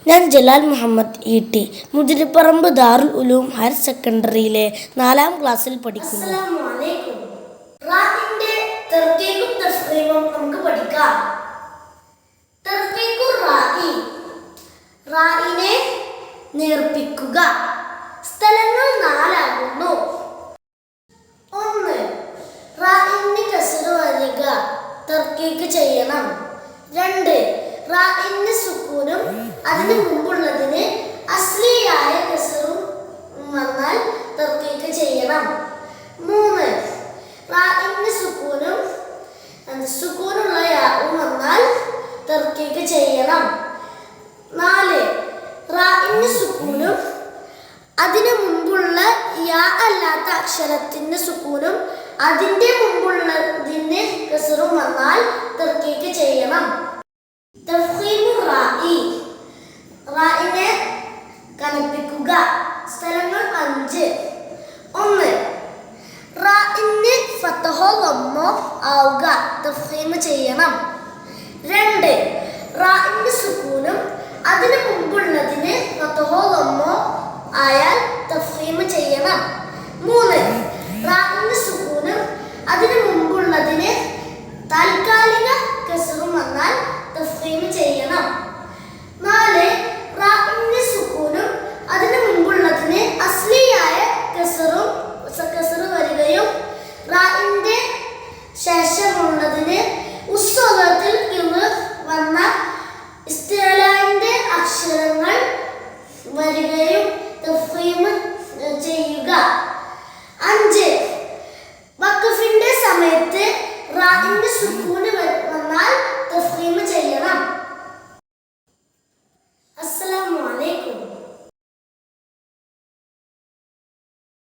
ഞാൻ ജലാൽ മുഹമ്മദ് ഇ.ടി. മുതിരിപ്പറമ്പ് ദാറുൽ ഉലൂം ഹയർ സെക്കൻഡറിയിലെ 4ാം ക്ലാസ്സിൽ പഠിക്കുന്നു. റാഇന്റെ തർക്കീബും തസ്രീമും നമുക്ക് പഠിക്കാം. തർക്കീബു റാഇ, റാഇനെ നേർപ്പിക്കുക. സ്ഥലങ്ങൾ 4 ആകുന്നു. 1. റാഇന് കസ്ർ വരിക, തർക്കീബ് ചെയ്യണം. 2. റാഇന് സുക്കൂനും അതിന് മുമ്പുള്ളതിന് അസ്ലിയായ കസ്റും വന്നാൽ തർക്കീബ് ചെയ്യണം. 3. റാഇന് സുക്കൂനുള്ള യാഉം വന്നാൽ തർക്കീബ് ചെയ്യണം. 4. റാഇന് സുക്കൂനും അതിന് മുമ്പുള്ള യാ അല്ലാത്ത അക്ഷരത്തിന് സുക്കൂനും അതിൻ്റെ മുമ്പുള്ളതിന് കസ്റും വന്നാൽ തർക്കീബ് ചെയ്യണം. തഫ്ഖീമു റാഇ, റാഇനെ കനപ്പിക്കുക. സ്ഥലങ്ങൾ 5. 1. റാഇന് ഫത്ഹോ ലമ്മോ ആവുക, തഫ്ഖീം ചെയ്യണം. 2. റാഇന് സുക്കൂനും അതിന് മുമ്പുള്ളതിന് ഫത്ഹോ ലമ്മോ ആയാൽ തഫ്ഖീം ചെയ്യണം. 3.